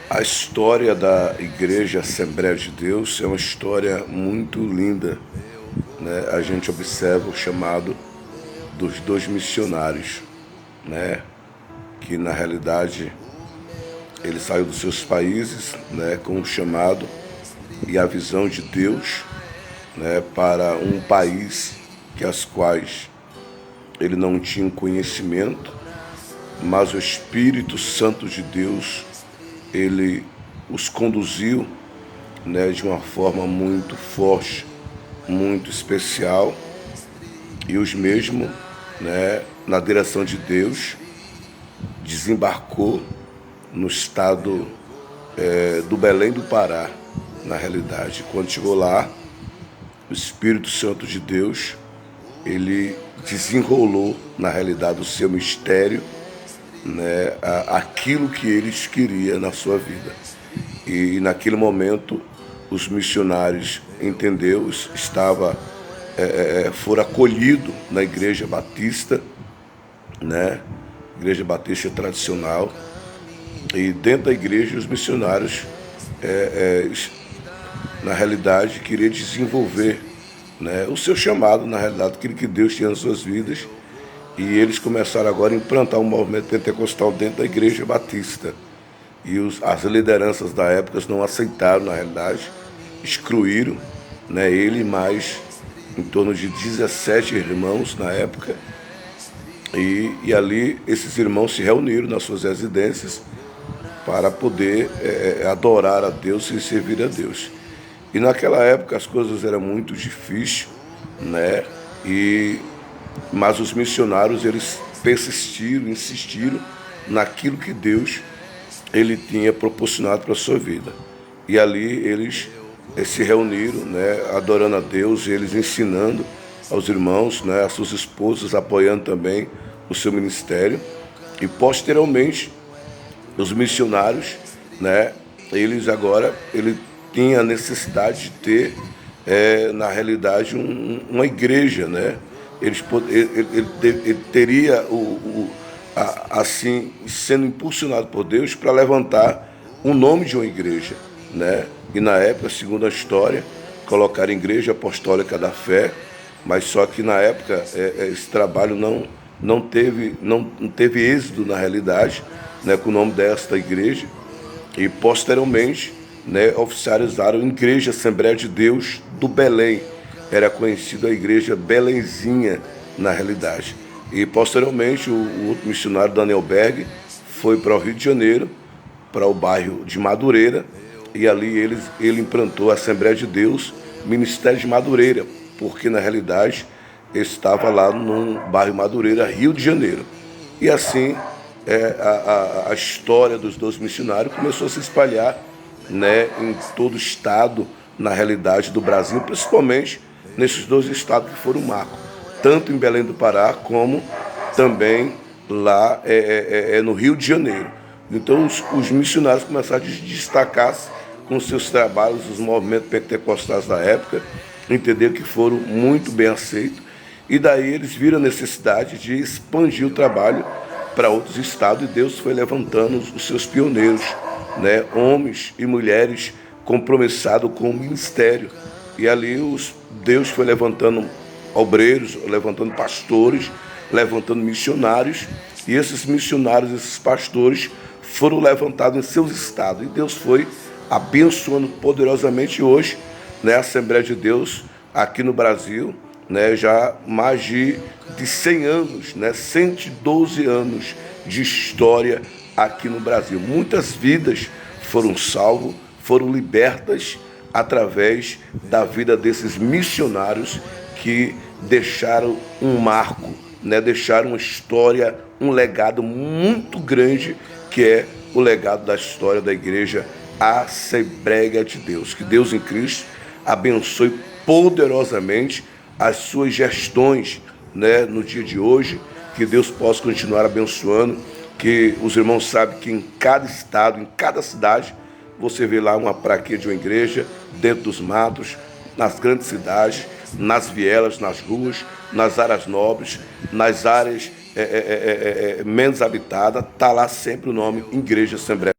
A história da Igreja Assembleia de Deus é uma história muito linda, né? A gente observa o chamado dos dois missionários, né? Que na realidade ele saiu dos seus países, né? Com o chamado e a visão de Deus, né? Para um país que as quais ele não tinha conhecimento, mas o Espírito Santo de Deus ele os conduziu, né, de uma forma muito forte, muito especial, e os mesmos, né, na direção de Deus, desembarcou no estado do Belém do Pará, na realidade. Quando chegou lá, o Espírito Santo de Deus, ele desenrolou, na realidade, o seu mistério, né, aquilo que eles queriam na sua vida. E naquele momento os missionários entendeu, foram acolhidos na Igreja Batista, né, Igreja Batista tradicional, e dentro da igreja os missionários na realidade queriam desenvolver, né, o seu chamado, na realidade, aquilo que Deus tinha nas suas vidas. E eles começaram agora a implantar um movimento pentecostal dentro da Igreja Batista. E as lideranças da época não aceitaram, na realidade, excluíram, né, ele mais em torno de 17 irmãos na época. E ali esses irmãos se reuniram nas suas residências para poder adorar a Deus e servir a Deus. E naquela época as coisas eram muito difíceis, né? Mas os missionários, eles persistiram, insistiram naquilo que Deus ele tinha proporcionado para a sua vida. E ali eles se reuniram, né, adorando a Deus, eles ensinando aos irmãos, né, às suas esposas, apoiando também o seu ministério. E posteriormente, os missionários, né, ele tinha a necessidade de ter, na realidade, uma igreja, né? Ele teria assim sendo impulsionado por Deus para levantar o nome de uma igreja, né? E na época, segundo a história, colocaram Igreja Apostólica da Fé, mas só que na época esse trabalho não teve êxito na realidade, né, com o nome desta igreja. E posteriormente, né, oficializaram a Igreja Assembleia de Deus do Belém. Era conhecida a Igreja Belenzinha, na realidade. E posteriormente o outro missionário, Daniel Berg, foi para o Rio de Janeiro, para o bairro de Madureira, e ali ele implantou a Assembleia de Deus, Ministério de Madureira, porque na realidade estava lá no bairro Madureira, Rio de Janeiro. E assim a história dos dois missionários começou a se espalhar, né, em todo o estado, na realidade do Brasil, principalmente nesses dois estados que foram marco, tanto em Belém do Pará como também lá no Rio de Janeiro. Então os missionários começaram a destacar-se com seus trabalhos, os movimentos pentecostais da época, entenderam que foram muito bem aceitos, e daí eles viram a necessidade de expandir o trabalho para outros estados, e Deus foi levantando os seus pioneiros, né, homens e mulheres compromissados com o ministério. E ali Deus foi levantando obreiros, levantando pastores, levantando missionários, e esses missionários, esses pastores foram levantados em seus estados, e Deus foi abençoando poderosamente. Hoje, né, a Assembleia de Deus aqui no Brasil, né, já mais de 100 anos, né, 112 anos de história aqui no Brasil. Muitas vidas foram salvas, foram libertas através da vida desses missionários que deixaram um marco, né, deixaram uma história, um legado muito grande, que é o legado da história da Igreja Assembleia de Deus. Que Deus em Cristo abençoe poderosamente as suas gestões, né, no dia de hoje, que Deus possa continuar abençoando, que os irmãos sabem que em cada estado, em cada cidade, você vê lá uma plaquinha de uma igreja, dentro dos matos, nas grandes cidades, nas vielas, nas ruas, nas áreas nobres, nas áreas menos habitadas, está lá sempre o nome Igreja Assembleia.